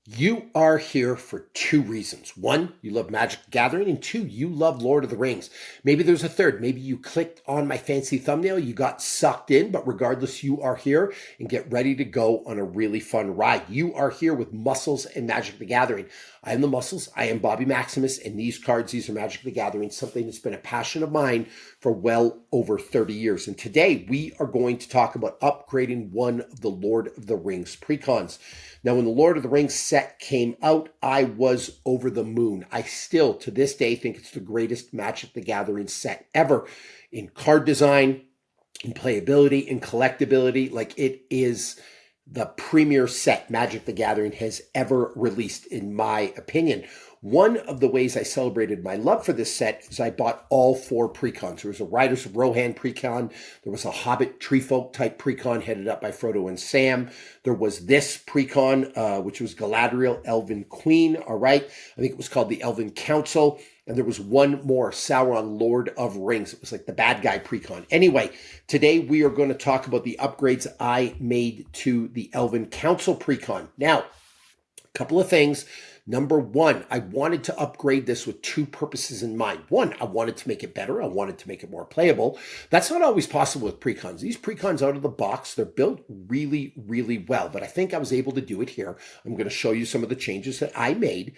You are here for two reasons. One, you love Magic the Gathering, and two, you love Lord of the Rings. Maybe there's a third. Maybe you clicked on my fancy thumbnail, you got sucked in, but regardless, you are here and get ready to go on a really fun ride. You are here with Muscles and Magic the Gathering. I am the Muscles, I am Bobby Maximus, and these cards, these are Magic the Gathering, something that's been a passion of mine for well over 30 years. And today we are going to talk about upgrading one of the Lord of the Rings precons. Now, when the Lord of the Rings set came out, I was over the moon. I still, to this day, think it's the greatest Magic the Gathering set ever in card design, in playability, in collectability. Like, it is the premier set Magic the Gathering has ever released, in my opinion. One of the ways I celebrated my love for this set is I bought all four precons. There was a Riders of Rohan precon. There was a Hobbit Treefolk type precon headed up by Frodo and Sam. There was this precon, which was Galadriel, Elven Queen. All right. I think it was called the Elven Council. And there was one more, Sauron, Lord of Rings. It was like the bad guy precon. Anyway, today we are going to talk about the upgrades I made to the Elven Council precon. Now, a couple of things. Number one, I wanted to upgrade this with two purposes in mind. One, I wanted to make it better. I wanted to make it more playable. That's not always possible with precons. These precons out of the box, they're built really, really well. But I think I was able to do it here. I'm going to show you some of the changes that I made.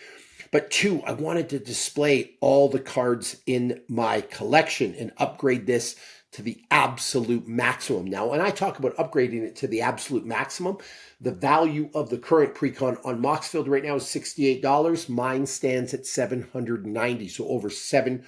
But two, I wanted to display all the cards in my collection and upgrade this to the absolute maximum. Now, when I talk about upgrading it to the absolute maximum, the value of the current precon on Moxfield right now is $68. Mine stands at $790, so over $700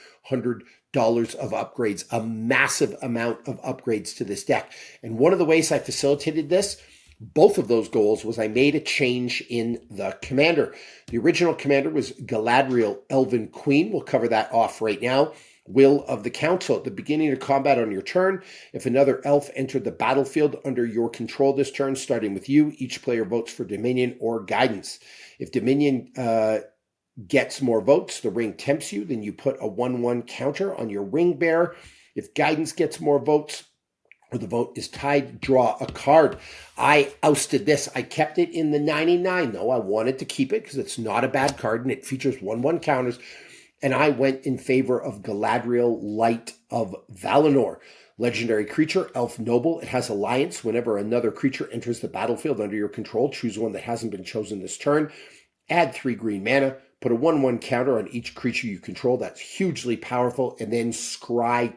of upgrades, a massive amount of upgrades to this deck. And one of the ways I facilitated this, both of those goals, was I made a change in the commander. The original commander was Galadriel, Elven Queen. We'll cover that off right now. Will of the Council. At the beginning of combat on your turn, if another elf entered the battlefield under your control this turn, starting with you, each player votes for Dominion or Guidance. If Dominion gets more votes, the ring tempts you, then you put a 1/1 counter on your ring bearer. If Guidance gets more votes, or the vote is tied, draw a card. I ousted this. I kept it in the 99, though. I wanted to keep it because it's not a bad card, and it features 1/1 counters. And I went in favor of Galadriel, Light of Valinor. Legendary creature, Elf Noble. It has Alliance. Whenever another creature enters the battlefield under your control, choose one that hasn't been chosen this turn. Add 3 green mana. Put a 1/1 counter on each creature you control. That's hugely powerful. And then scry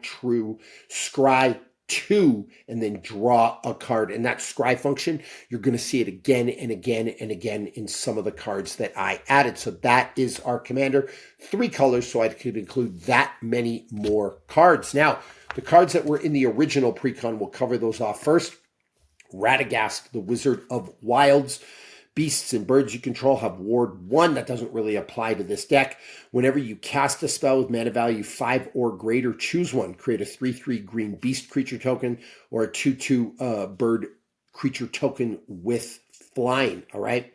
2, and then draw a card. And that scry function, you're going to see it again and again and again in some of the cards that I added. So that is our commander. 3 colors, so I could include that many more cards. Now, the cards that were in the original precon, we'll cover those off first. Radagast, the Wizard of Wilds. Beasts and birds you control have Ward 1. That doesn't really apply to this deck. Whenever you cast a spell with mana value 5 or greater, choose one. Create a 3/3 green beast creature token or a 2/2 bird creature token with flying. All right.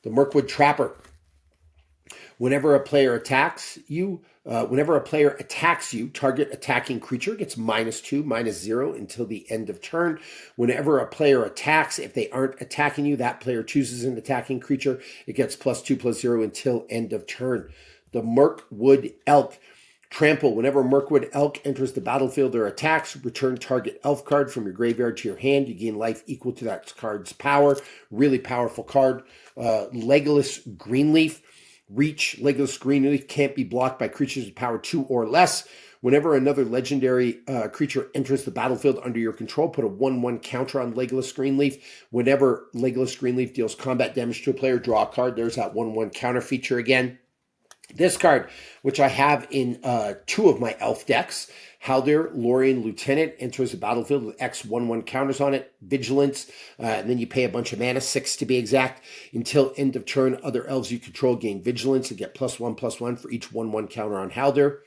The Mirkwood Trapper. Whenever a player attacks you, target attacking creature gets -2, -0 until the end of turn. Whenever a player attacks, if they aren't attacking you, that player chooses an attacking creature. It gets +2/+0 until end of turn. The Mirkwood Elk. Trample. Whenever Mirkwood Elk enters the battlefield or attacks, return target elf card from your graveyard to your hand. You gain life equal to that card's power. Really powerful card. Legolas Greenleaf. Reach. Legolas Greenleaf can't be blocked by creatures with power 2 or less. Whenever another legendary creature enters the battlefield under your control, put a 1/1 counter on Legolas Greenleaf. Whenever Legolas Greenleaf deals combat damage to a player, draw a card. There's that 1/1 counter feature again. This card, which I have in 2 of my elf decks, Haldir, Lorien Lieutenant, enters the battlefield with X 1/1 counters on it, Vigilance, and then you pay a bunch of mana, 6 to be exact. Until end of turn, other elves you control gain Vigilance and get +1/+1 for each 1/1 counter on Haldir.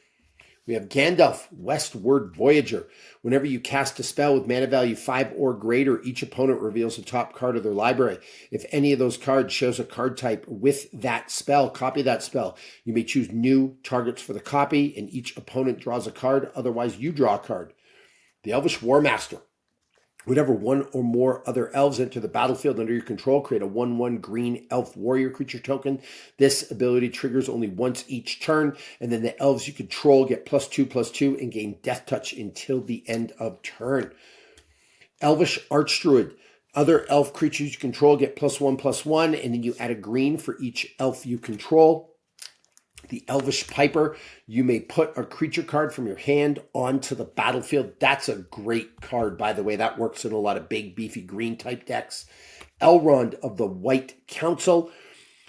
We have Gandalf, Westward Voyager. Whenever you cast a spell with mana value 5 or greater, each opponent reveals the top card of their library. If any of those cards shows a card type with that spell, copy that spell. You may choose new targets for the copy, and each opponent draws a card. Otherwise, you draw a card. The Elvish War Master. Whenever one or more other elves enter the battlefield under your control, create a 1/1 green elf warrior creature token. This ability triggers only once each turn, and then the elves you control get +2/+2 and gain death touch until the end of turn. Elvish Archdruid. Other elf creatures you control get +1/+1, and then you add a green for each elf you control. The Elvish Piper, you may put a creature card from your hand onto the battlefield. That's a great card, by the way. That works in a lot of big, beefy green type decks. Elrond of the White Council.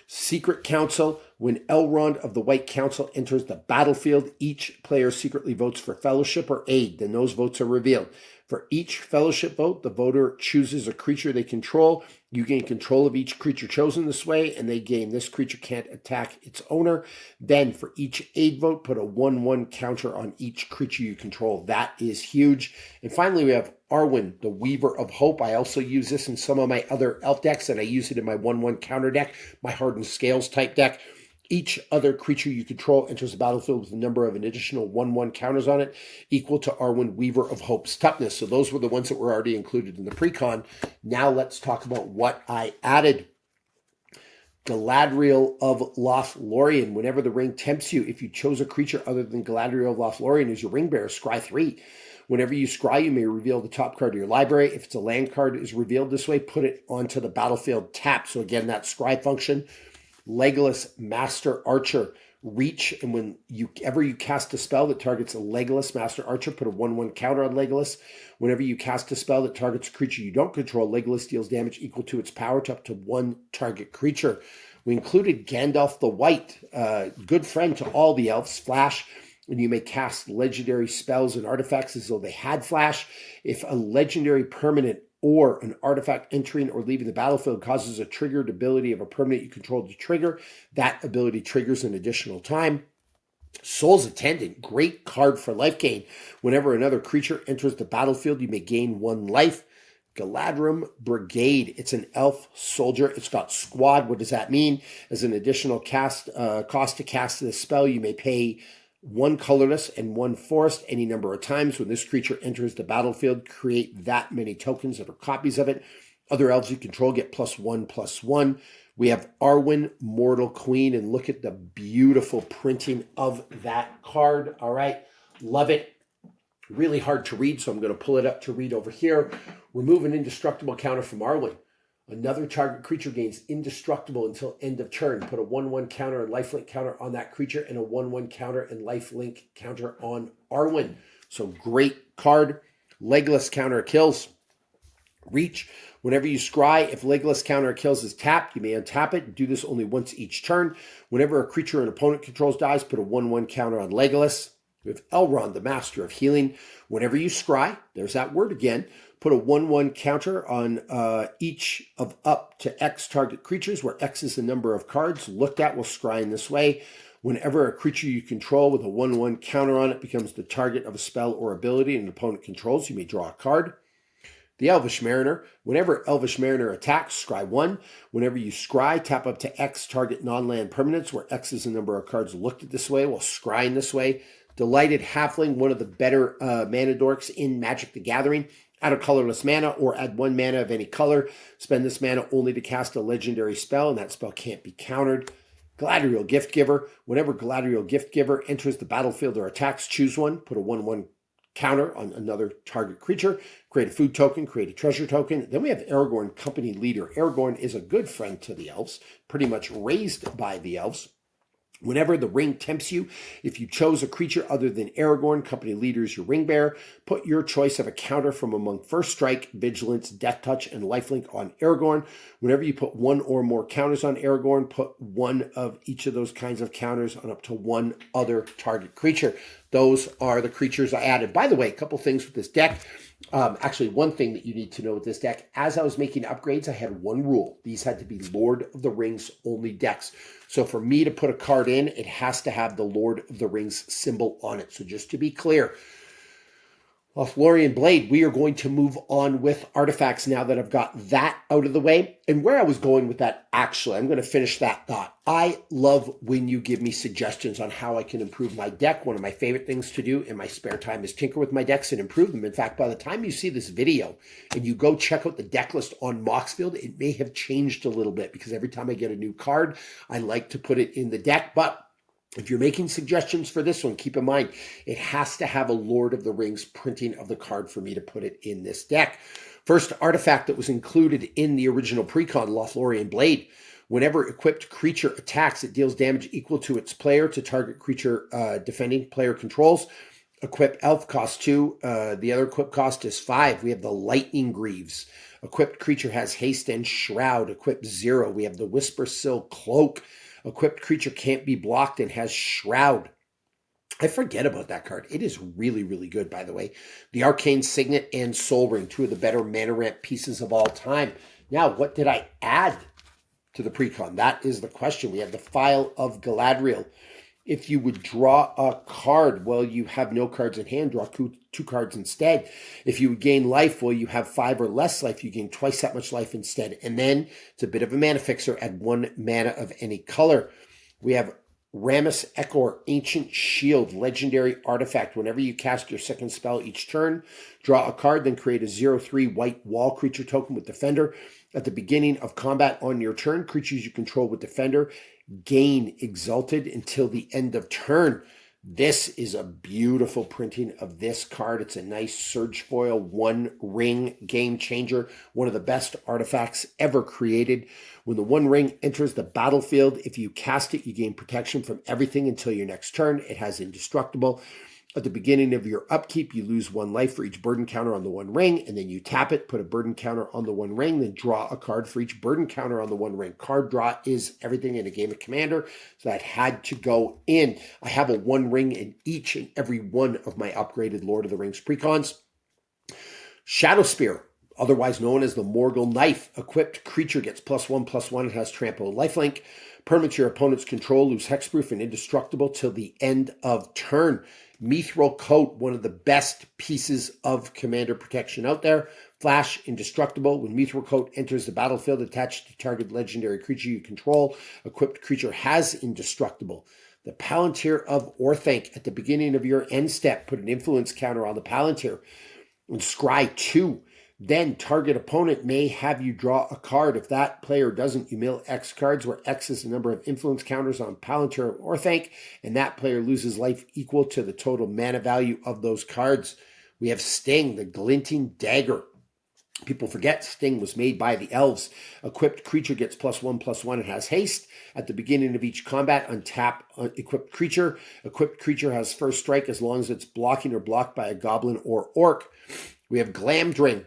Secret Council. When Elrond of the White Council enters the battlefield, each player secretly votes for fellowship or aid. Then those votes are revealed. For each fellowship vote, the voter chooses a creature they control. You gain control of each creature chosen this way, and they gain this creature can't attack its owner. Then for each aid vote, put a 1/1 counter on each creature you control. That is huge. And finally, we have Arwen, the Weaver of Hope. I also use this in some of my other elf decks, and I use it in my 1/1 counter deck, my Hardened Scales type deck. Each other creature you control enters the battlefield with a number of an additional 1/1 counters on it, equal to Arwen, Weaver of Hope's toughness. So those were the ones that were already included in the pre-con. Now let's talk about what I added. Galadriel of Lothlorien. Whenever the ring tempts you, if you chose a creature other than Galadriel of Lothlorien as your ring bearer, scry 3. Whenever you scry, you may reveal the top card of your library. If it's a land card is revealed this way, put it onto the battlefield tap. So again, that scry function. Legolas Master Archer. Reach, and whenever you cast a spell that targets a Legolas Master Archer, put a 1/1 counter on Legolas. Whenever you cast a spell that targets a creature you don't control, Legolas deals damage equal to its power to up to one target creature. We included Gandalf the White, good friend to all the elves, flash, and you may cast legendary spells and artifacts as though they had flash. If a legendary permanent or an artifact entering or leaving the battlefield causes a triggered ability of a permanent you control to trigger, that ability triggers an additional time. Soul's Attendant, great card for life gain. Whenever another creature enters the battlefield, you may gain 1 life. Galadriel Brigade, it's an elf soldier. It's got squad. What does that mean? As an additional cost to cast this spell, you may pay 1 colorless and 1 forest any number of times. When this creature enters the battlefield, create that many tokens that are copies of it. Other elves you control get +1/+1. We have Arwen, Mortal Queen, and look at the beautiful printing of that card. All right, love it. Really hard to read, so I'm going to pull it up to read over here. Remove an indestructible counter from Arwen. Another target creature gains indestructible until end of turn. Put a 1/1 counter and lifelink counter on that creature and a 1/1 counter and lifelink counter on Arwen. So great card. Legolas counter kills. Reach. Whenever you scry, if Legolas counter kills is tapped, you may untap it. Do this only once each turn. Whenever a creature an opponent controls dies, put a 1/1 counter on Legolas. We have Elrond, the Master of Healing. Whenever you scry, there's that word again, put a 1/1 counter on each of up to X target creatures, where X is the number of cards looked at while scrying this way. Whenever a creature you control with a 1/1 counter on it becomes the target of a spell or ability an opponent controls, you may draw a card. The Elvish Mariner. Whenever Elvish Mariner attacks, scry 1. Whenever you scry, tap up to X target non-land permanents, where X is the number of cards looked at this way while scrying this way. Delighted Halfling, one of the better mana dorks in Magic the Gathering. Add a colorless mana or add 1 mana of any color. Spend this mana only to cast a legendary spell, and that spell can't be countered. Galadriel Gift Giver. Whenever Galadriel Gift Giver enters the battlefield or attacks, choose 1. Put a 1/1 counter on another target creature. Create a food token, create a treasure token. Then we have Aragorn, Company Leader. Aragorn is a good friend to the elves, pretty much raised by the elves. Whenever the ring tempts you, if you chose a creature other than Aragorn, Company Leader is your ring bearer, put your choice of a counter from among First Strike, Vigilance, Death Touch, and Lifelink on Aragorn. Whenever you put 1 or more counters on Aragorn, put 1 of each of those kinds of counters on up to 1 other target creature. Those are the creatures I added. By the way, a couple things with this deck. Actually, one thing that you need to know with this deck, as I was making upgrades, I had one rule. These had to be Lord of the Rings only decks. So for me to put a card in, it has to have the Lord of the Rings symbol on it. So just to be clear, Lothlorien Blade, we are going to move on with artifacts now that I've got that out of the way. And where I was going with that, actually, I'm going to finish that thought. I love when you give me suggestions on how I can improve my deck. One of my favorite things to do in my spare time is tinker with my decks and improve them. In fact, by the time you see this video and you go check out the deck list on Moxfield, it may have changed a little bit because every time I get a new card, I like to put it in the deck. But if you're making suggestions for this one, keep in mind, it has to have a Lord of the Rings printing of the card for me to put it in this deck. First artifact that was included in the original precon, Lothlorien Blade. Whenever equipped creature attacks, it deals damage equal to its player to target creature defending player controls. Equip elf cost 2. The other equip cost is 5. We have the Lightning Greaves. Equipped creature has haste and shroud. Equip 0. We have the Whisper Sill Cloak. Equipped creature can't be blocked and has shroud. I forget about that card. It is really, really good, by the way. The Arcane Signet and Soul Ring, two of the better mana ramp pieces of all time. Now, what did I add to the precon? That is the question. We have the File of Galadriel. If you would draw a card, well, you have no cards in hand, draw two cards instead. If you would gain life, well, you have 5 or less life, you gain twice that much life instead. And then it's a bit of a mana fixer, add 1 mana of any color. We have Ramus Ekor, Ancient Shield, legendary artifact. Whenever you cast your second spell each turn, draw a card, then create a 0/3 white wall creature token with Defender. At the beginning of combat on your turn, creatures you control with Defender gain Exalted until the end of turn. This is a beautiful printing of this card. It's a nice Surge Foil 1 ring game changer. One of the best artifacts ever created. When the 1 ring enters the battlefield, if you cast it, you gain protection from everything until your next turn. It has Indestructible. At the beginning of your upkeep, you lose 1 life for each burden counter on the 1 ring, and then you tap it, put a burden counter on the 1 ring, then draw a card for each burden counter on the 1 ring. Card draw is everything in a game of Commander, so that had to go in. I have a 1 ring in each and every one of my upgraded Lord of the Rings precons. Shadow Spear, otherwise known as the Morgul Knife. Equipped creature gets +1/+1 and has trample and lifelink. Permanents your opponent's control lose hexproof and indestructible till the end of turn. Mithril Coat, one of the best pieces of Commander protection out there. Flash, Indestructible. When Mithril Coat enters the battlefield, attached to target legendary creature you control, equipped creature has Indestructible. The Palantir of Orthanc. At the beginning of your end step, put an influence counter on the Palantir. And Scry 2. Then target opponent may have you draw a card. If that player doesn't, you mill X cards, where X is the number of influence counters on Palantir of Orthanc, and that player loses life equal to the total mana value of those cards. We have Sting, the Glinting Dagger. People forget Sting was made by the Elves. Equipped creature gets +1/+1 and has haste. At the beginning of each combat, untap equipped creature. Equipped creature has first strike as long as it's blocking or blocked by a goblin or orc. We have Glamdring.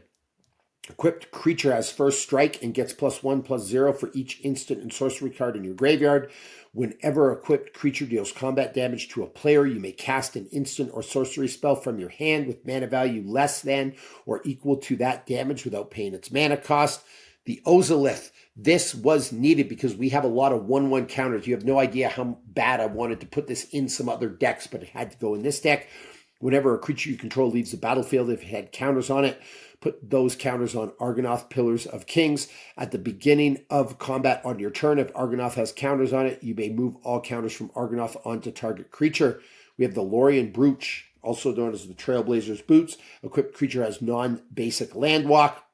Equipped creature has first strike and gets +1/+0 for each instant and sorcery card in your graveyard. Whenever equipped creature deals combat damage to a player, you may cast an instant or sorcery spell from your hand with mana value less than or equal to that damage without paying its mana cost. The Ozolith. This was needed because we have a lot of 1/1 counters. You have no idea how bad I wanted to put this in some other decks, but it had to go in this deck. Whenever a creature you control leaves the battlefield, if it had counters on it, put those counters on Argonath, Pillars of Kings. At the beginning of combat on your turn, if Argonath has counters on it, you may move all counters from Argonath onto target creature. We have the Lorien Brooch, also known as the Trailblazer's Boots. Equipped creature has non-basic land walk.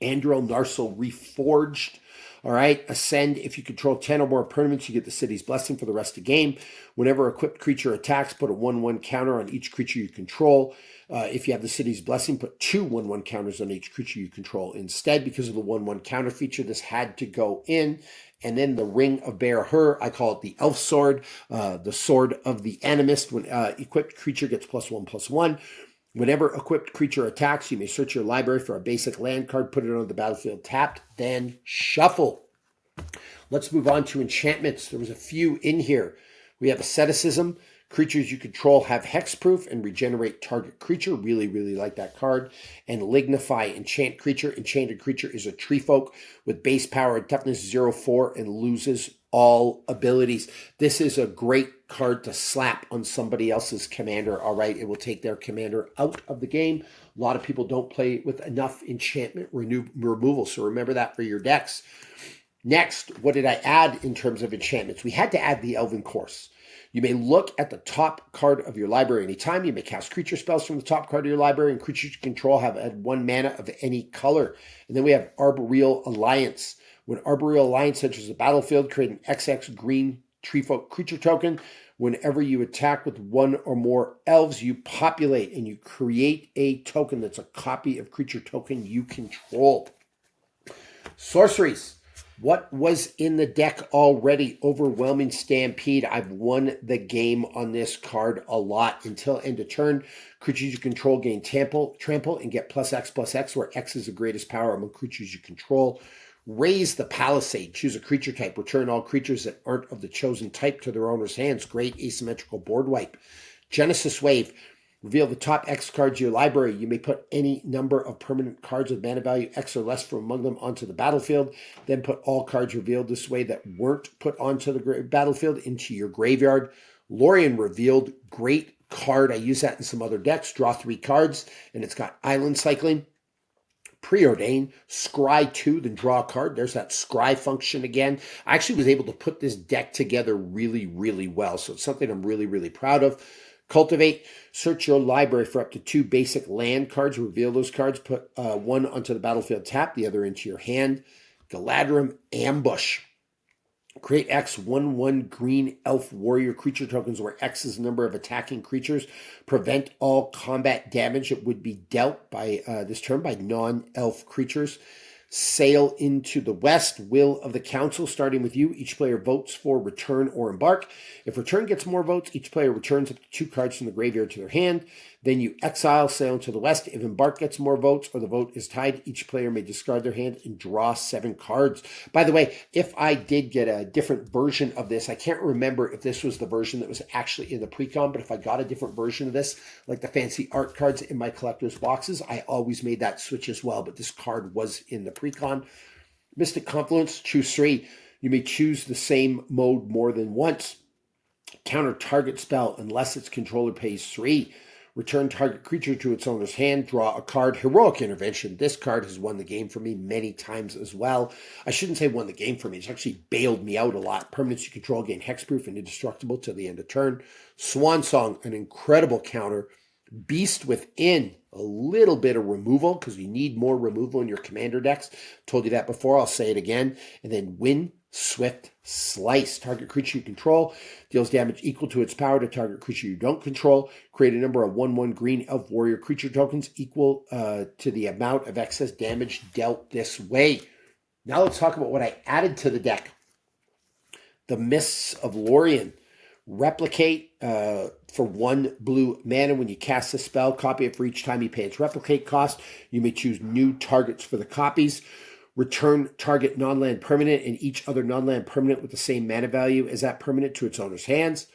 Andril Narsil Reforged. All right, Ascend. If you control 10 or more permanents, you get the City's Blessing for the rest of the game. Whenever equipped creature attacks, put a 1/1 counter on each creature you control. If you have the City's Blessing, put 2 1/1 counters on each creature you control. Instead, because of the 1/1 counter feature, this had to go in. And then the Ring of Bear-Her, I call it the Elf Sword, the Sword of the Animist. When equipped creature gets +1/+1. Whenever equipped creature attacks, you may search your library for a basic land card, put it on the battlefield tapped, then shuffle. Let's move on to enchantments. There was a few in here. We have Asceticism. Creatures you control have hexproof and regenerate target creature. Really, really like that card. And Lignify, enchant creature. Enchanted creature is a tree folk with base power and toughness 0/4 and loses all abilities. This is a great card to slap on somebody else's commander, all right? It will take their commander out of the game. A lot of people don't play with enough enchantment removal, so remember that for your decks. Next, what did I add in terms of enchantments? We had to add the Elven Course. You may look at the top card of your library anytime. You may cast creature spells from the top card of your library, and creatures you control have had 1 mana of any color. And then we have Arboreal Alliance. When Arboreal Alliance enters the battlefield, create an XX green treefolk creature token. Whenever you attack with 1 or more elves, you populate and you create a token that's a copy of creature token you control. Sorceries. What was in the deck already? Overwhelming Stampede. I've won the game on this card a lot. Until end of turn, creatures you control gain trample, and get +X/+X, where X is the greatest power among creatures you control. Raise the Palisade. Choose a creature type. Return all creatures that aren't of the chosen type to their owner's hands. Great asymmetrical board wipe. Genesis Wave. Reveal the top X cards of your library. You may put any number of permanent cards with mana value X or less from among them onto the battlefield. Then put all cards revealed this way that weren't put onto the battlefield into your graveyard. Lorien Revealed. Great card. I use that in some other decks. Draw 3 cards, and it's got island cycling. Preordain, scry 2, then draw a card. There's that scry function again. I actually was able to put this deck together really, really well. So it's something I'm really, really proud of. Cultivate, search your library for up to 2 basic land cards. Reveal those cards. Put 1 onto the battlefield tap, the other into your hand. Galadriel Ambush. Create X 1/1 green elf warrior creature tokens where X is the number of attacking creatures. Prevent all combat damage that would be dealt by this turn by non-elf creatures. Sail into the west. Will of the council, starting with you. Each player votes for return or embark. If return gets more votes, each player returns up to 2 cards from the graveyard to their hand. Then you exile, sail into the west. If embark gets more votes or the vote is tied, each player may discard their hand and draw 7 cards. By the way, if I did get a different version of this, I can't remember if this was the version that was actually in the pre-con, but if I got a different version of this, like the fancy art cards in my collector's boxes, I always made that switch as well, but this card was in the pre-con. Mystic Confluence, choose 3. You may choose the same mode more than once. Counter target spell unless its controller pays 3. Return target creature to its owner's hand. Draw a card. Heroic Intervention. This card has won the game for me many times as well. I shouldn't say won the game for me. It's actually bailed me out a lot. Permanents you control gain hexproof and indestructible till the end of turn. Swan Song, an incredible counter. Beast Within, a little bit of removal because you need more removal in your commander decks. Told you that before. I'll say it again. And then Wind Swift Slice. Target creature you control deals damage equal to its power to target creature you don't control. Create a number of 1/1 green elf warrior creature tokens equal to the amount of excess damage dealt this way. Now let's talk about what I added to the deck. The Mists of Lorien. Replicate for 1 blue mana. When you cast a spell, copy it for each time you pay its replicate cost. You may choose new targets for the copies. Return target non-land permanent and each other non-land permanent with the same mana value as that permanent to its owner's hands.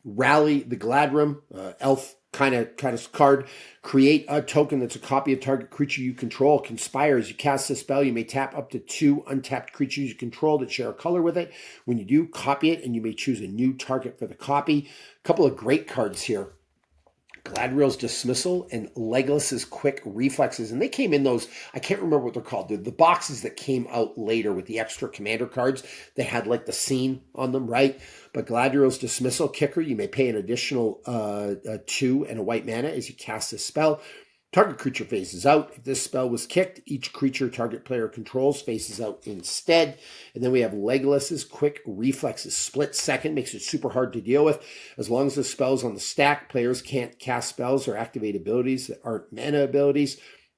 Rally the Galadriel, elf kind of card. Create a token that's a copy of target creature you control. Conspire. As you cast a spell, you may tap up to 2 untapped creatures you control that share a color with it. When you do, copy it, and you may choose a new target for the copy. A couple of great cards here. Galadriel's Dismissal and Legolas's Quick Reflexes. And they came in those, I can't remember what they're called, the boxes that came out later with the extra commander cards that had like the scene on them, right? But Galadriel's Dismissal, kicker, you may pay an additional 2 and a white mana as you cast this spell. Target creature phases out. If this spell was kicked, each creature target player controls phases out instead. And then we have Legolas's Quick Reflexes. Split second makes it super hard to deal with. As long as the spell's on the stack, players can't cast spells or activate abilities that aren't mana abilities.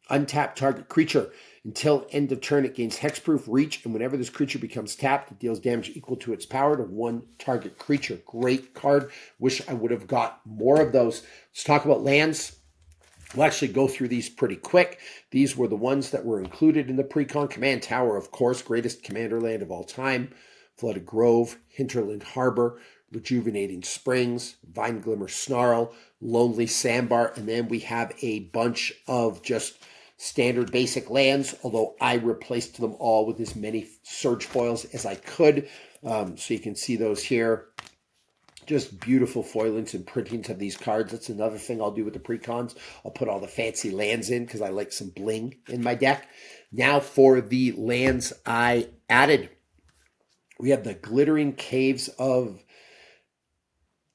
Untap target creature. Until end of turn, it gains hexproof, reach, and whenever this creature becomes tapped, it deals damage equal to its power to 1 target creature. Great card. Wish I would have got more of those. Let's talk about lands. We'll actually go through these pretty quick. These were the ones that were included in the pre-con. Command Tower, of course, greatest commander land of all time. Flooded Grove, Hinterland Harbor, Rejuvenating Springs, Vine Glimmer Snarl, Lonely Sandbar, and then we have a bunch of just standard basic lands, although I replaced them all with as many surge foils as I could. So you can see those here. Just beautiful foilings and printings of these cards. That's another thing I'll do with the precons. I'll put all the fancy lands in because I like some bling in my deck. Now for the lands I added. We have the Glittering Caves of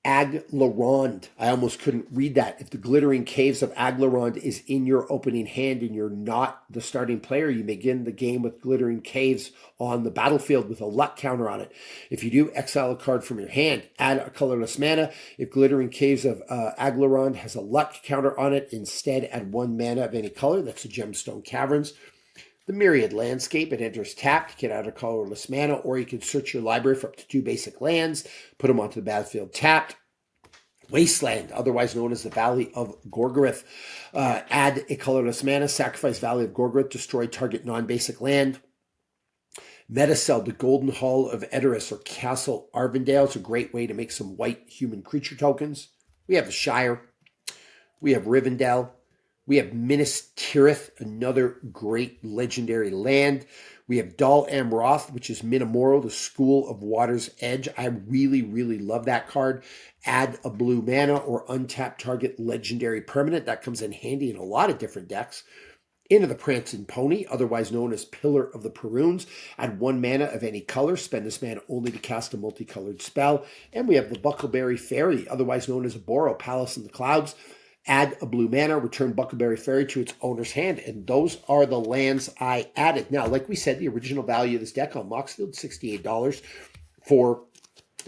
Aglarond. I almost couldn't read that. If the Glittering Caves of Aglarond is in your opening hand and you're not the starting player, you begin the game with Glittering Caves on the battlefield with a luck counter on it. If you do, exile a card from your hand, add a colorless mana. If Glittering Caves of Aglarond has a luck counter on it, instead add 1 mana of any color. That's a Gemstone Caverns. The Myriad Landscape, it enters tapped, get out a colorless mana, or you can search your library for up to 2 basic lands, put them onto the battlefield tapped. Wasteland, otherwise known as the Valley of Gorgoroth. Add a colorless mana, sacrifice Valley of Gorgoroth, destroy target non-basic land. Metacell, the Golden Hall of Edoras, or Castle Arvindale. It's a great way to make some white human creature tokens. We have the Shire. We have Rivendell. We have Minas Tirith, another great legendary land. We have Dol Amroth, which is Minamoro, the School of Water's Edge. I really, really love that card. Add a blue mana or untap target legendary permanent. That comes in handy in a lot of different decks. Into the Prancing Pony, otherwise known as Pillar of the Perunes. Add 1 mana of any color. Spend this mana only to cast a multicolored spell. And we have the Buckleberry Fairy, otherwise known as Boro, Palace in the Clouds. Add a blue mana, return Buckleberry Fairy to its owner's hand. And those are the lands I added. Now, like we said, the original value of this deck on Moxfield, $68 for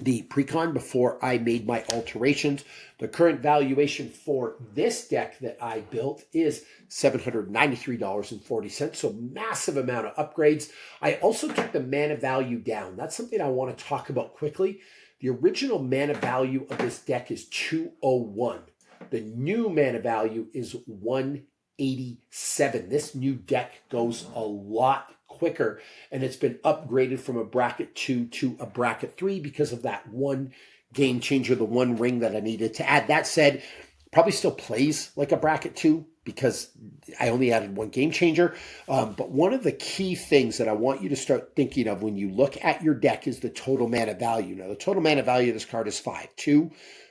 the precon before I made my alterations. The current valuation for this deck that I built is $793.40. So massive amount of upgrades. I also took the mana value down. That's something I want to talk about quickly. The original mana value of this deck is 201. The new mana value is 187. This new deck goes a lot quicker, and it's been upgraded from a bracket 2 to a bracket 3 because of that one game changer, the one ring that I needed to add. That said, probably still plays like a bracket 2 because I only added one game changer. But one of the key things that I want you to start thinking of when you look at your deck is the total mana value. Now, the total mana value of this card is 5. 2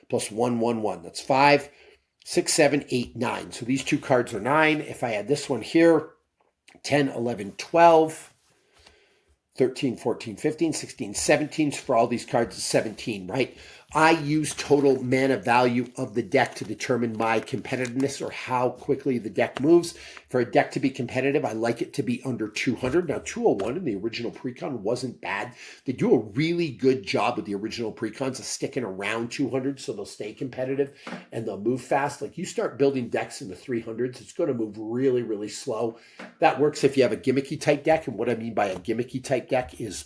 plus 1, 1, 1. That's 5. 6, 7, 8, 9. So these two cards are 9. If I add this one here, 10, 11, 12, 13, 14, 15, 16, 17. For all these cards is 17, right? I use total mana value of the deck to determine my competitiveness or how quickly the deck moves. For a deck to be competitive, I like it to be under 200. Now, 201 in the original precon wasn't bad. They do a really good job with the original precons of sticking around 200 so they'll stay competitive and they'll move fast. Like you start building decks in the 300s, it's going to move really, really slow. That works if you have a gimmicky type deck. And what I mean by a gimmicky type deck is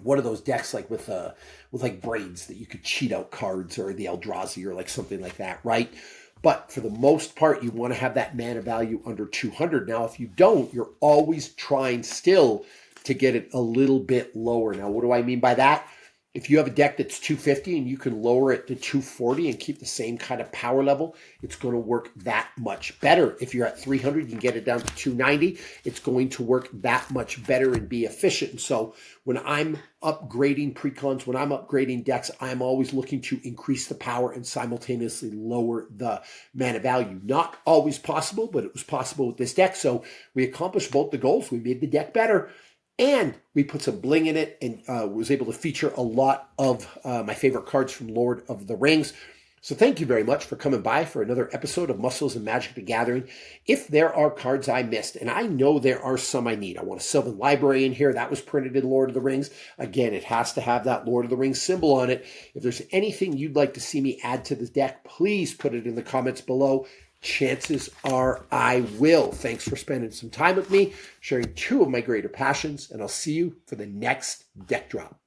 one of those decks like with like braids that you could cheat out cards, or the Eldrazi or like something like that, right? But for the most part, you want to have that mana value under 200. Now, if you don't, you're always trying still to get it a little bit lower. Now, what do I mean by that? If you have a deck that's 250 and you can lower it to 240 and keep the same kind of power level, it's going to work that much better. If you're at 300, you can get it down to 290. It's going to work that much better and be efficient. And so when I'm upgrading precons, when I'm upgrading decks, I'm always looking to increase the power and simultaneously lower the mana value. Not always possible, but it was possible with this deck. So we accomplished both the goals. We made the deck better, and we put some bling in it, and was able to feature a lot of my favorite cards from Lord of the Rings. So thank you very much for coming by for another episode of Muscles and Magic the Gathering. If there are cards I missed, and I know there are some I need. I want a Sylvan Library in here. That was printed in Lord of the Rings. Again, it has to have that Lord of the Rings symbol on it. If there's anything you'd like to see me add to the deck, please put it in the comments below. Chances are I will. Thanks for spending some time with me, sharing two of my greater passions, and I'll see you for the next deck drop.